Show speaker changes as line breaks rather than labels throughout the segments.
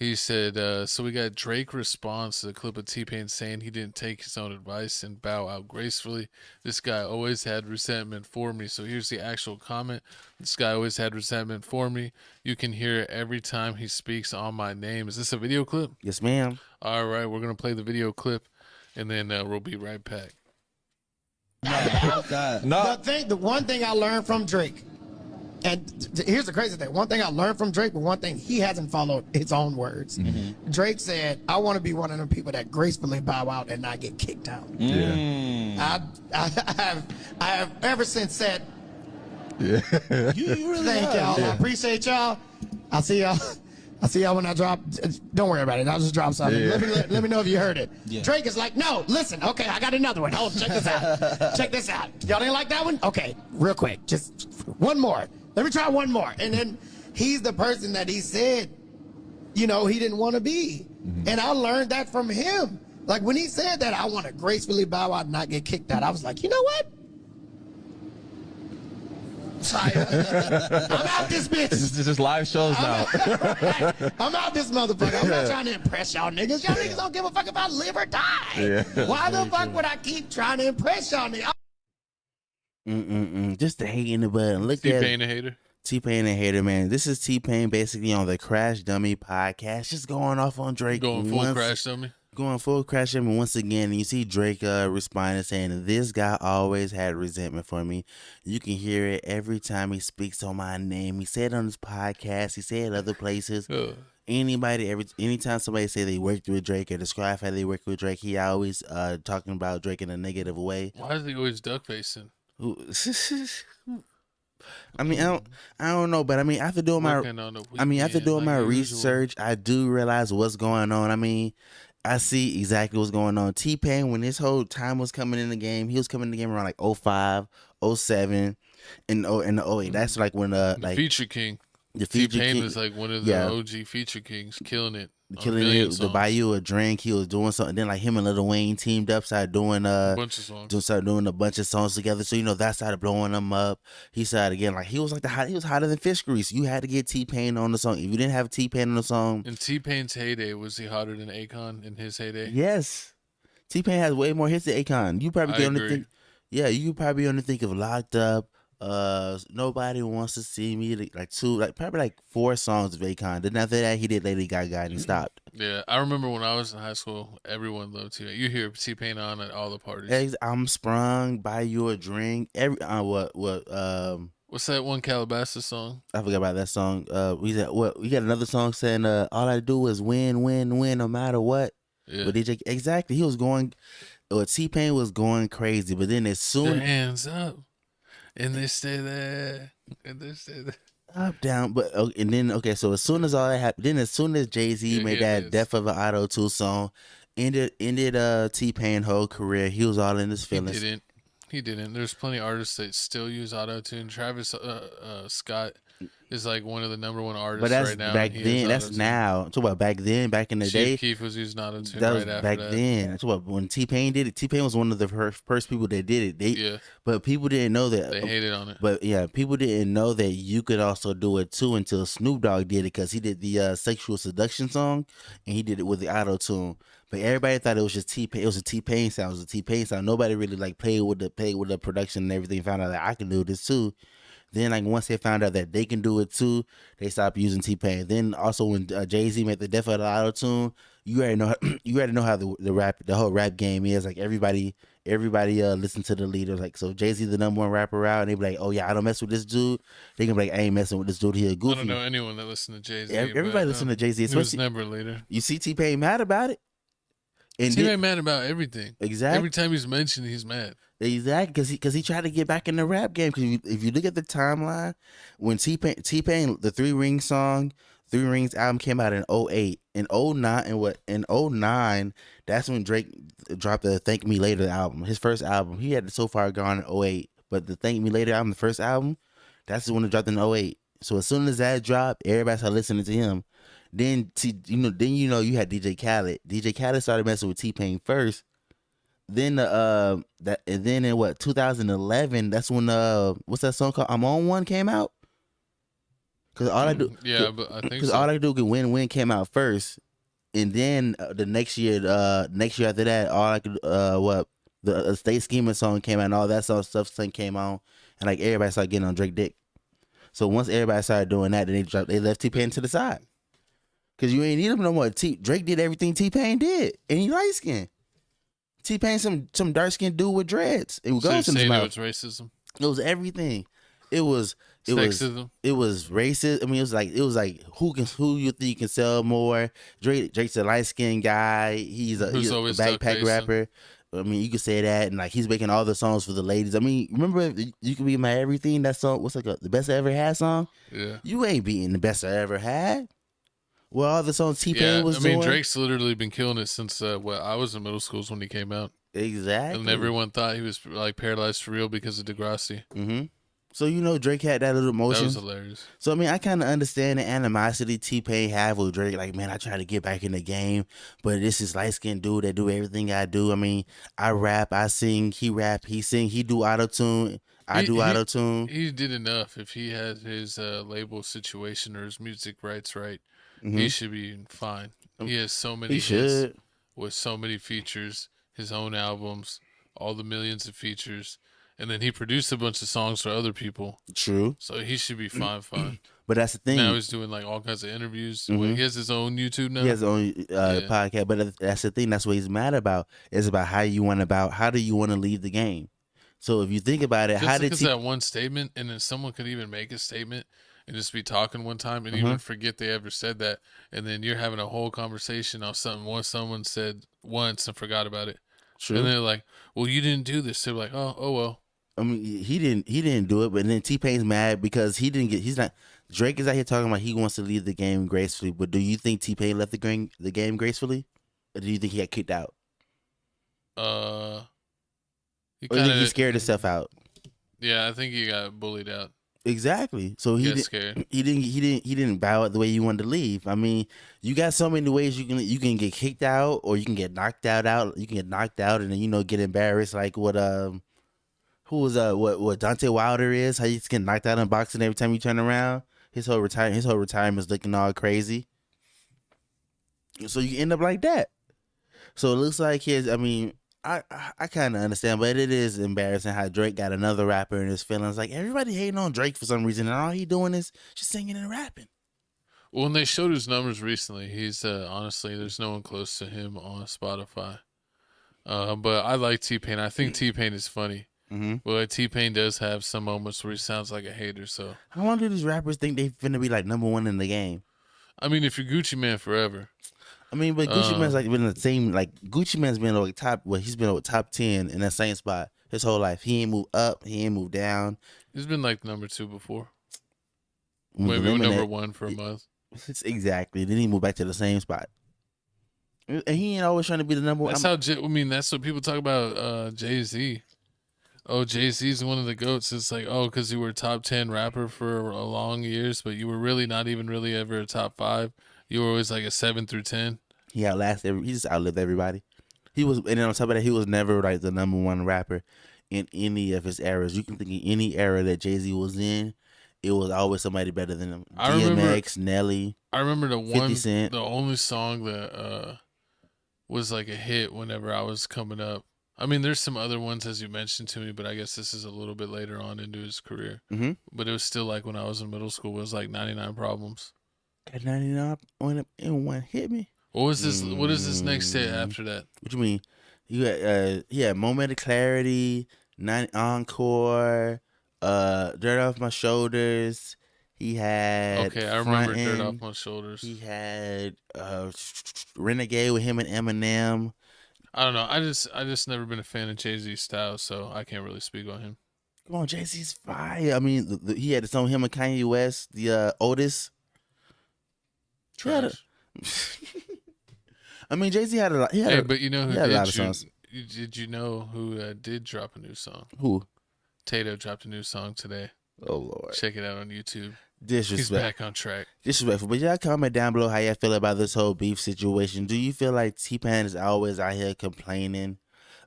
He said, so we got Drake response to the clip of T-Pain saying he didn't take his own advice and bow out gracefully. This guy always had resentment for me. So here's the actual comment. This guy always had resentment for me. You can hear it every time he speaks on my name. Is this a video clip?
Yes, ma'am.
All right, we're going to play the video clip, and then we'll be right back.
No. The one thing I learned from Drake, and here's the crazy thing. One thing I learned from Drake, but one thing he hasn't followed his own words. Mm-hmm. Drake said, I want to be one of them people that gracefully bow out and not get kicked out.
Yeah.
I have ever since said,
Yeah.
you really thank y'all. Yeah. I appreciate y'all. I'll see y'all when I drop. Don't worry about it. I'll just drop something.
Yeah.
Let me know if you heard it. Yeah. Drake is like, no, listen. Okay, I got another one. Hold, check this out. Check this out. Y'all didn't like that one? Okay, real quick. Just one more. Let me try one more. And then he's the person that he said, he didn't want to be. Mm-hmm. And I learned that from him. Like when he said that, I want to gracefully bow out and not get kicked out. I was like, you know what? Sorry. I'm out this bitch.
This is live shows now.
I'm out this motherfucker. I'm not trying to impress y'all niggas. Y'all niggas don't give a fuck if I live or die. Yeah. Why the fuck would I keep trying to impress y'all niggas?
Just the hate in the button. Look at
T-Pain a hater.
T-Pain a hater, man. This is T-Pain basically on the Crash Dummy podcast, just going off on Drake.
Going full Crash Dummy.
Going full Crash Dummy once again. And you see Drake responding saying, this guy always had resentment for me. You can hear it every time he speaks on my name. He said it on his podcast. He said it other places. Anytime somebody say they worked with Drake or describe how they worked with Drake, he always talking about Drake in a negative way.
Why is he always duck facing?
I mean, I don't know, but I mean, after doing my research, I do realize what's going on. I mean, I see exactly what's going on. T-Pain, when this whole time was coming in the game, he was coming in the game around like 05, 07, and the 08. That's like when
the Feature King. T-Pain was like one of the OG Feature Kings, killing it
to buy you a drink. He was doing something. Then like him and Lil Wayne teamed up, started doing
a bunch of songs.
Started doing a bunch of songs together. So that started blowing them up. He started again like he was hotter than fish grease. You had to get T-Pain on the song. If you didn't have T-Pain on the song,
in T-Pain's heyday, was he hotter than Akon in his heyday?
Yes, T-Pain has way more hits than Akon. You probably you probably only think of Locked Up. Nobody Wants to See Me, probably 4 songs of Akon. Then after that, he did Lady Gaga and he stopped.
Yeah, I remember when I was in high school, everyone loved T-Pain. You hear T-Pain on at all the parties.
I'm Sprung, Buy You a Drink.
What's that one Calabasas song?
I forgot about that song. We got another song saying all I do is win, win, win, no matter what.
Yeah.
But DJ, exactly, he was going. T-Pain was going crazy, but then as soon
their hands up. And they stay there.
Up, down, but and then so as soon as all that happened, then as soon as Jay-Z made that Death of an Auto-Tune song, ended T-Pain whole career. He was all in his feelings.
He didn't. There's plenty of artists that still use auto-tune. Travis Scott is like one of the #1 artists right now.
But that's back then. That's now. I'm talking about back then, back in the day.
Chief Keef was using auto-tune
right
after
back then. I'm talking about when T-Pain did it. T-Pain was one of the first people that did it. But people didn't know that.
They hated on it.
But yeah, people didn't know that you could also do it too until Snoop Dogg did it, because he did the Sexual Seduction song and he did it with the auto-tune. But everybody thought it was just T-Pain. It was a T-Pain sound. It was a T-Pain sound. Nobody really played with the production and everything. Found out that I can do this too. Then once they found out that they can do it too, they stopped using T-Pain. Then also when Jay-Z made the Death of the Auto-Tune, you already know how the whole rap game is. Like everybody listen to the leaders. Like, so Jay-Z the #1 rapper out, and they be like, oh yeah, I don't mess with this dude. They can be like, I ain't messing with this dude here. Goofy.
I don't know anyone that listen to Jay-Z.
Everybody listen to Jay-Z.
He was never a leader.
You see T-Pain mad about it.
T-Pain mad about everything.
Exactly.
Every time he's mentioned, he's mad.
Exactly, because he tried to get back in the rap game. Because if you look at the timeline, when T-Pain the 3 Rings album came out in 08. In 09, that's when Drake dropped the Thank Me Later album, his first album. He had So Far Gone in 08, but the Thank Me Later album, the first album, that's the one that dropped in 08. So as soon as that dropped, everybody started listening to him. Then you had DJ Khaled. DJ Khaled started messing with T-Pain first. Then in 2011, that's when what's that song called? I'm On One came out. Cause all I do,
Yeah, but I think
cause all
so.
I do can win came out first, and then the next year after that, all I could the State Schema song came out, and all that stuff came on, and like everybody started getting on Drake dick. So once everybody started doing that, then they left T-Pain to the side. Cause you ain't need him no more. Drake did everything T-Pain did, and he light skinned. T-Pain some dark skinned dude with dreads. It
So you're
goes in his
saying it
mouth.
was racism,
It was everything. It was
sexism.
it was racist. I mean, it was like who you think can sell more. Drake's a light skinned guy. He's a
always
backpack
duck-facing.
rapper. I mean, you could say that, and like he's making all the songs for the ladies. I mean, remember You Can Be My Everything? That song, what's like the Best I Ever Had song?
Yeah.
You ain't beating the Best I Ever Had. Well, all the songs T-Pain
Yeah,
was
I mean,
doing.
Drake's literally been killing it since I was in middle school when he came out,
Exactly.
and everyone thought he was like paralyzed for real because of Degrassi.
Mm-hmm. So Drake had that little
That
emotion.
was hilarious.
So I mean, I kind of understand the animosity T-Pain have with Drake. Like, man, I try to get back in the game, but this is light skinned dude that do everything I do. I mean, I rap, I sing, he rap, he sing, he do auto tune, I do auto tune.
He did enough. If he had his label situation or his music rights right,
Mm-hmm.
he should be fine. He has so many
He
hits
should.
with so many features, his own albums, all the millions of features, and then he produced a bunch of songs for other people.
True,
So he should be fine.
but that's the thing.
Now he's doing like all kinds of interviews.
Mhm.
Well, he has his own YouTube now.
He has his own
Yeah.
podcast, but that's the thing. That's what he's mad about. It's about how do you want to leave the game. So if you think about it,
Just
how did
because that one statement, and then someone could even make a statement and just be talking one time and even forget they ever said that, and then you're having a whole conversation on something someone said once and forgot about it,
True.
and they're like, "Well, you didn't do this." They're like, "Oh well."
I mean, he didn't do it, but then T-Pain's mad because he didn't get. He's not. Drake is out here talking about he wants to leave the game gracefully, but do you think T-Pain left the game gracefully, or do you think he got kicked out,
He
or do you think he scared himself out?
Yeah, I think he got bullied out.
Exactly. So
He
he
got
did,
scared.
he didn't bow out the way you wanted to leave. I mean, you got so many ways you can get kicked out, or you can get knocked out. You can get knocked out and then get embarrassed like what who was what Dante Wilder is. How you just get knocked out in boxing every time you turn around. His whole retirement's looking all crazy. So you end up like that. So it looks like I mean, I kind of understand, but it is embarrassing how Drake got another rapper in his feelings. Like everybody hating on Drake for some reason, and all he doing is just singing and rapping.
Well, when they showed his numbers recently, he's honestly, there's no one close to him on Spotify. But I like T-Pain. I think T-Pain is funny.
Mm-hmm.
But T-Pain does have some moments where he sounds like a hater. So
How long do these rappers think they finna be like number one in the game?
I mean, if you're Gucci Man forever,
I mean, but Gucci Man's like been in the same like Gucci Man's been like top. Well, he's been over top 10 in that same spot his whole life. He ain't moved up. He ain't moved down.
he's been like number 2 before.
With
Maybe
Lemonade-
number 1 for a month.
Exactly. Then he moved back to the same spot. And he ain't always trying to be the number one.
That's that's what people talk about Jay-Z. Oh, Jay-Z's one of the GOATs. It's like, oh, because you were a top 10 rapper for a long years, but you were really not even really ever a top 5. You were always like a 7 through 10.
He just outlived everybody. And then on top of that, he was never like the number one rapper in any of his eras. You can think of any era that Jay-Z was in, it was always somebody better than him. DMX, Nelly.
I remember
50 Cent.
the only song that was like a hit whenever I was coming up. I mean, there's some other ones as you mentioned to me, but I guess this is a little bit later on into his career.
Mm-hmm.
But it was still like when I was in middle school, it was like 99 Problems.
Got 99 on it and one hit me.
What is this next hit after that?
What you mean? You got Moment of Clarity, 9 Encore, Dirt Off My Shoulders. He had
Okay, I remember Dirt
Frontin'.
Off My Shoulders.
He had Renegade with him and Eminem.
I don't know. I just never been a fan of Jay-Z's style, so I can't really speak on him.
Come on, Jay-Z's fire. I mean, he had the song him and Kanye West, the Otis.
Trash.
I mean, Jay-Z had a lot.
But you know who
had a lot
did
of songs.
did you know who did drop a new song?
Who?
Tato dropped a new song today.
Oh Lord.
Check it out on YouTube.
Disrespect.
He's back on track.
Disrespectful. But y'all comment down below how y'all feel about this whole beef situation. Do you feel like T-Pain is always out here complaining?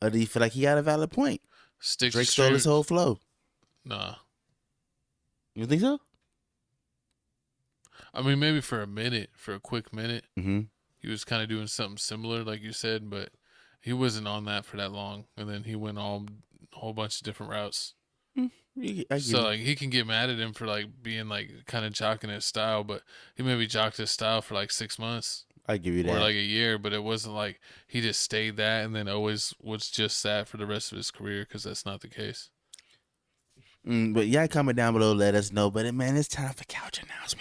Or do you feel like he got a valid point?
Stick
Drake
to
stole his
streams.
whole flow.
Nah.
You think so?
I mean, maybe for a quick minute,
Mm-hmm.
he was kind of doing something similar, like you said, but he wasn't on that for that long. And then he went a whole bunch of different routes.
I
So
give
like he can get mad at him for like being like kind of jocking his style, but he maybe jocked his style for like 6 months
you
or
that.
like a year, but it wasn't like he just stayed that and then always was just that for the rest of his career, because that's not the case.
But yeah, comment down below, let us know. But man, it's time for couch announcement.